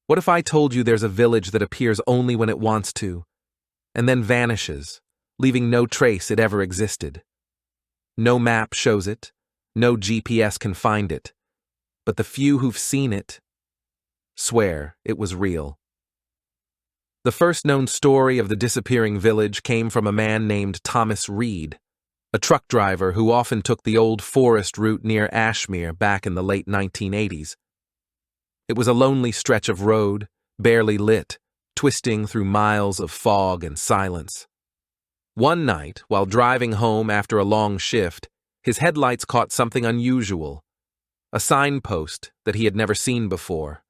What if I told you there's a village that appears only when it wants to, and then vanishes, leaving no trace it ever existed? No map shows it, no GPS can find it, but the few who've seen it swear it was real. The first known story of the disappearing village came from a man named Thomas Reed, a truck driver who often took the old forest route near Ashmere back in the late 1980s. It was a lonely stretch of road, barely lit, twisting through miles of fog and silence. One night, while driving home after a long shift, his headlights caught something unusual, a signpost that he had never seen before.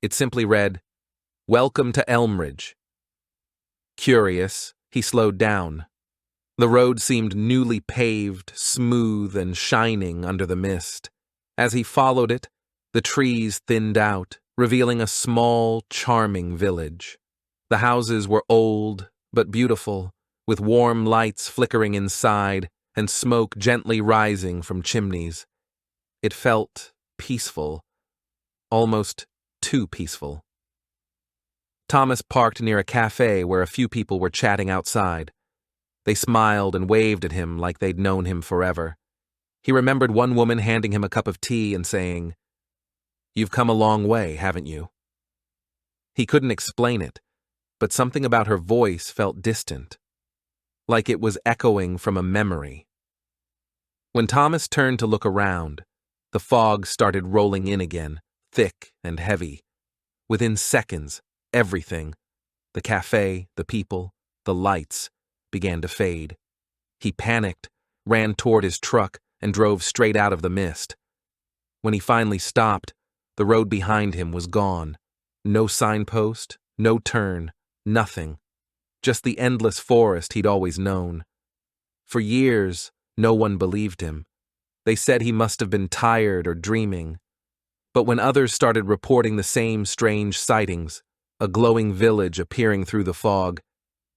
It simply read, "Welcome to Elmridge." Curious, he slowed down. The road seemed newly paved, smooth and shining under the mist. As he followed it, the trees thinned out, revealing a small, charming village. The houses were old, but beautiful, with warm lights flickering inside and smoke gently rising from chimneys. It felt peaceful, almost too peaceful. Thomas parked near a cafe where a few people were chatting outside. They smiled and waved at him like they'd known him forever. He remembered one woman handing him a cup of tea and saying, "You've come a long way, haven't you?" He couldn't explain it, but something about her voice felt distant, like it was echoing from a memory. When Thomas turned to look around, the fog started rolling in again, thick and heavy. Within seconds, everything, the cafe, the people, the lights, began to fade. He panicked, ran toward his truck, and drove straight out of the mist. When he finally stopped, the road behind him was gone. No signpost, no turn, nothing. Just the endless forest he'd always known. For years, no one believed him. They said he must have been tired or dreaming. But when others started reporting the same strange sightings, a glowing village appearing through the fog,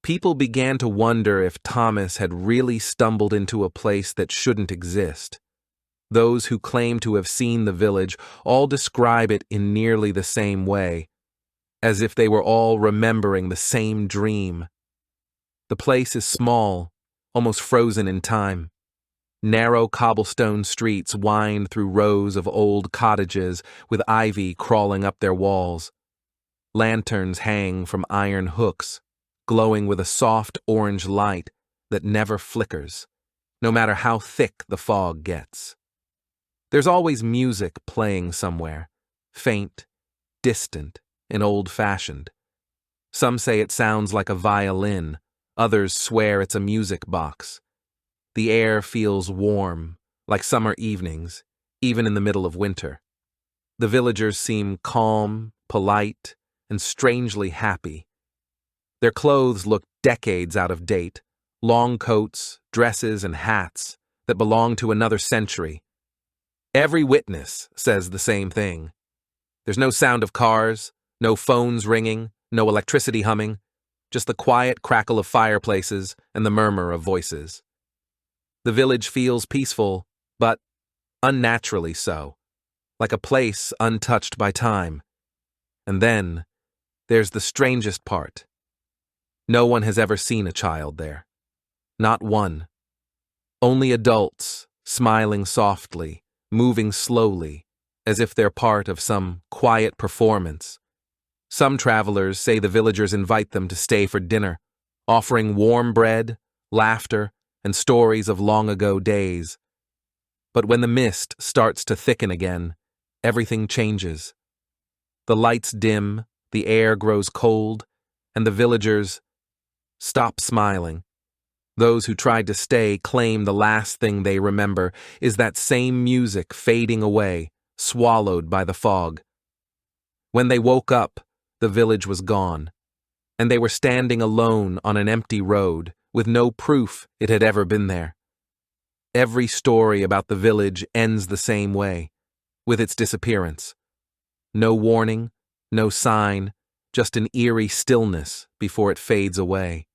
people began to wonder if Thomas had really stumbled into a place that shouldn't exist. Those who claim to have seen the village all describe it in nearly the same way, as if they were all remembering the same dream. The place is small, almost frozen in time. Narrow cobblestone streets wind through rows of old cottages with ivy crawling up their walls. Lanterns hang from iron hooks, glowing with a soft orange light that never flickers, no matter how thick the fog gets. There's always music playing somewhere, faint, distant, and old-fashioned. Some say it sounds like a violin, others swear it's a music box. The air feels warm, like summer evenings, even in the middle of winter. The villagers seem calm, polite, and strangely happy. Their clothes look decades out of date, long coats, dresses, and hats that belong to another century. Every witness says the same thing. There's no sound of cars, no phones ringing, no electricity humming, just the quiet crackle of fireplaces and the murmur of voices. The village feels peaceful, but unnaturally so, like a place untouched by time. And then, there's the strangest part. No one has ever seen a child there. Not one. Only adults, smiling softly, moving slowly, as if they're part of some quiet performance. Some travelers say the villagers invite them to stay for dinner, offering warm bread, laughter, and stories of long-ago days. But when the mist starts to thicken again, everything changes. The lights dim, the air grows cold, and the villagers stop smiling. Those who tried to stay claim the last thing they remember is that same music fading away, swallowed by the fog. When they woke up, the village was gone, and they were standing alone on an empty road, with no proof it had ever been there. Every story about the village ends the same way, with its disappearance. No warning, no sign, just an eerie stillness before it fades away.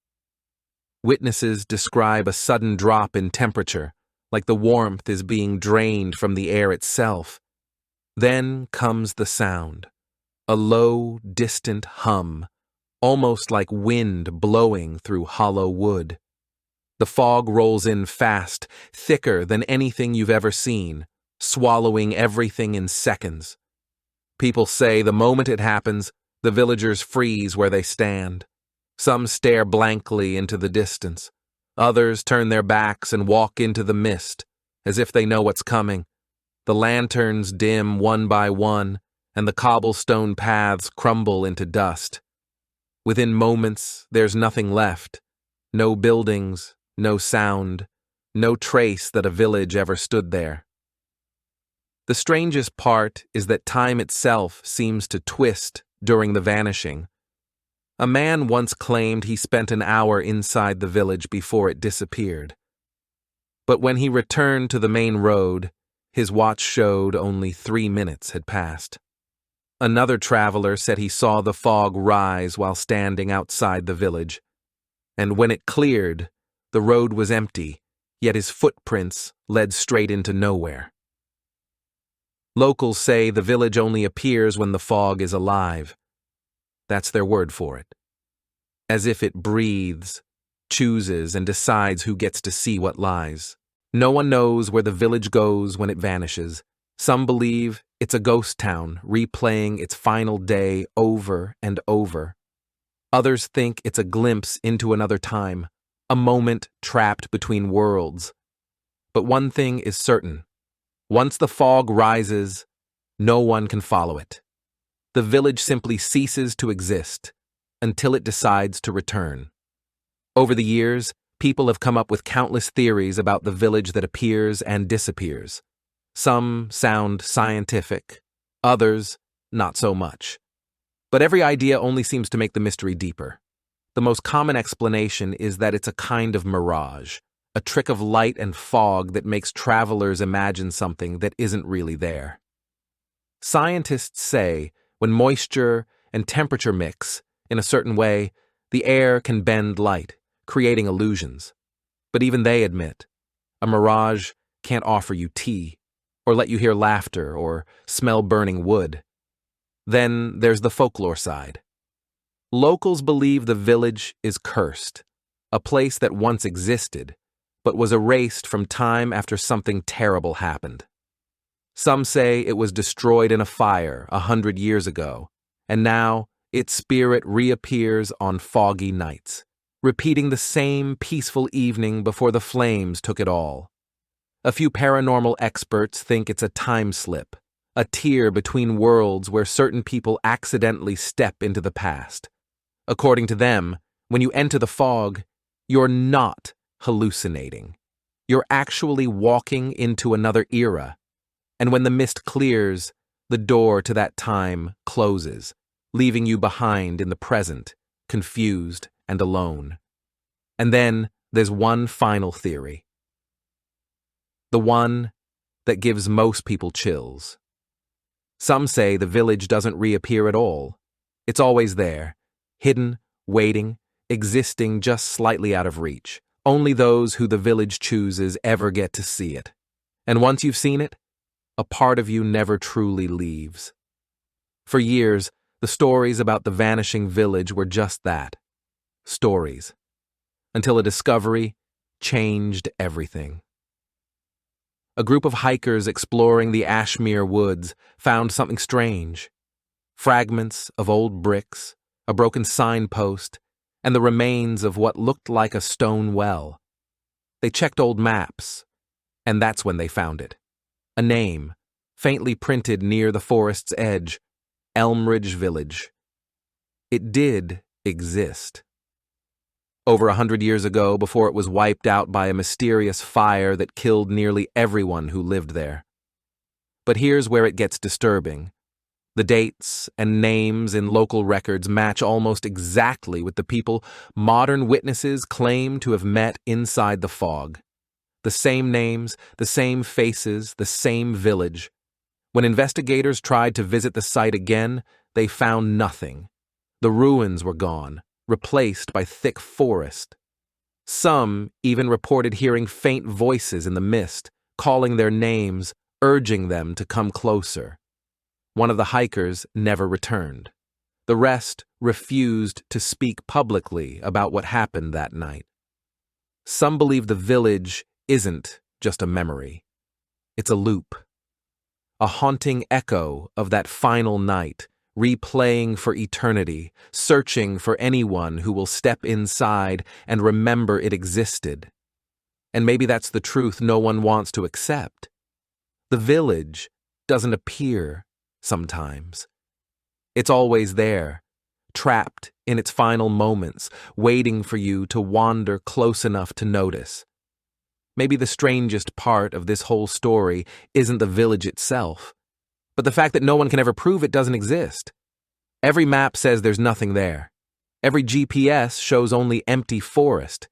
Witnesses describe a sudden drop in temperature, like the warmth is being drained from the air itself. Then comes the sound, A low, distant hum, almost like wind blowing through hollow wood. The fog rolls in fast, thicker than anything you've ever seen, swallowing everything in seconds. People say the moment it happens, the villagers freeze where they stand. Some stare blankly into the distance. Others turn their backs and walk into the mist, as if they know what's coming. The lanterns dim one by one, and the cobblestone paths crumble into dust. Within moments, there's nothing left. No buildings, no sound, no trace that a village ever stood there. The strangest part is that time itself seems to twist during the vanishing. A man once claimed he spent an hour inside the village before it disappeared. But when he returned to the main road, his watch showed only 3 minutes had passed. Another traveler said he saw the fog rise while standing outside the village, and when it cleared, the road was empty, yet his footprints led straight into nowhere. Locals say the village only appears when the fog is alive. That's their word for it. As if it breathes, chooses, and decides who gets to see what lies. No one knows where the village goes when it vanishes. Some believe it's a ghost town replaying its final day over and over. Others think it's a glimpse into another time, a moment trapped between worlds. But one thing is certain. Once the fog rises, no one can follow it. The village simply ceases to exist until it decides to return. Over the years, people have come up with countless theories about the village that appears and disappears. Some sound scientific, others not so much. But every idea only seems to make the mystery deeper. The most common explanation is that it's a kind of mirage, a trick of light and fog that makes travelers imagine something that isn't really there. Scientists say when moisture and temperature mix in a certain way, the air can bend light, creating illusions. But even they admit, a mirage can't offer you tea, or let you hear laughter, or smell burning wood. Then there's the folklore side. Locals believe the village is cursed, a place that once existed, but was erased from time after something terrible happened. Some say it was destroyed in a fire 100 years ago, and now its spirit reappears on foggy nights, repeating the same peaceful evening before the flames took it all. A few paranormal experts think it's a time slip, a tear between worlds where certain people accidentally step into the past. According to them, when you enter the fog, you're not hallucinating. You're actually walking into another era. And when the mist clears, the door to that time closes, leaving you behind in the present, confused and alone. And then there's one final theory. The one that gives most people chills. Some say the village doesn't reappear at all. It's always there, hidden, waiting, existing just slightly out of reach. Only those who the village chooses ever get to see it. And once you've seen it, a part of you never truly leaves. For years, the stories about the vanishing village were just that, stories, until a discovery changed everything. A group of hikers exploring the Ashmere woods found something strange. Fragments of old bricks, a broken signpost, and the remains of what looked like a stone well. They checked old maps, and that's when they found it. A name, faintly printed near the forest's edge, Elmridge Village. It did exist. Over 100 years ago, before it was wiped out by a mysterious fire that killed nearly everyone who lived there. But here's where it gets disturbing. The dates and names in local records match almost exactly with the people modern witnesses claim to have met inside the fog. The same names, the same faces, the same village. When investigators tried to visit the site again, they found nothing. The ruins were gone, replaced by thick forest. Some even reported hearing faint voices in the mist, calling their names, urging them to come closer. One of the hikers never returned. The rest refused to speak publicly about what happened that night. Some believe the village isn't just a memory. It's a loop. A haunting echo of that final night, replaying for eternity, searching for anyone who will step inside and remember it existed. And maybe that's the truth no one wants to accept. The village doesn't appear sometimes. It's always there, trapped in its final moments, waiting for you to wander close enough to notice. Maybe the strangest part of this whole story isn't the village itself, but the fact that no one can ever prove it doesn't exist. Every map says there's nothing there. Every GPS shows only empty forest.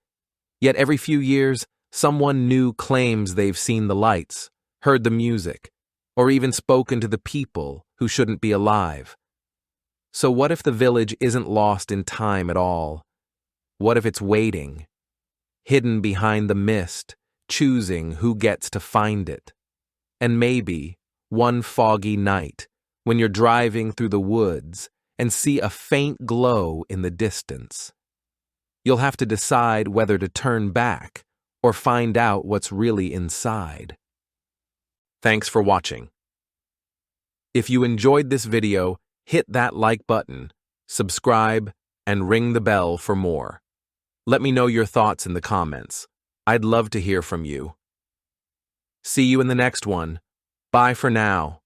Yet every few years, someone new claims they've seen the lights, heard the music, or even spoken to the people who shouldn't be alive. So what if the village isn't lost in time at all? What if it's waiting, hidden behind the mist, choosing who gets to find it? And maybe, one foggy night, when you're driving through the woods and see a faint glow in the distance, you'll have to decide whether to turn back or find out what's really inside. Thanks for watching. If you enjoyed this video, hit that like button, subscribe, and ring the bell for more. Let me know your thoughts in the comments. I'd love to hear from you. See you in the next one. Bye for now.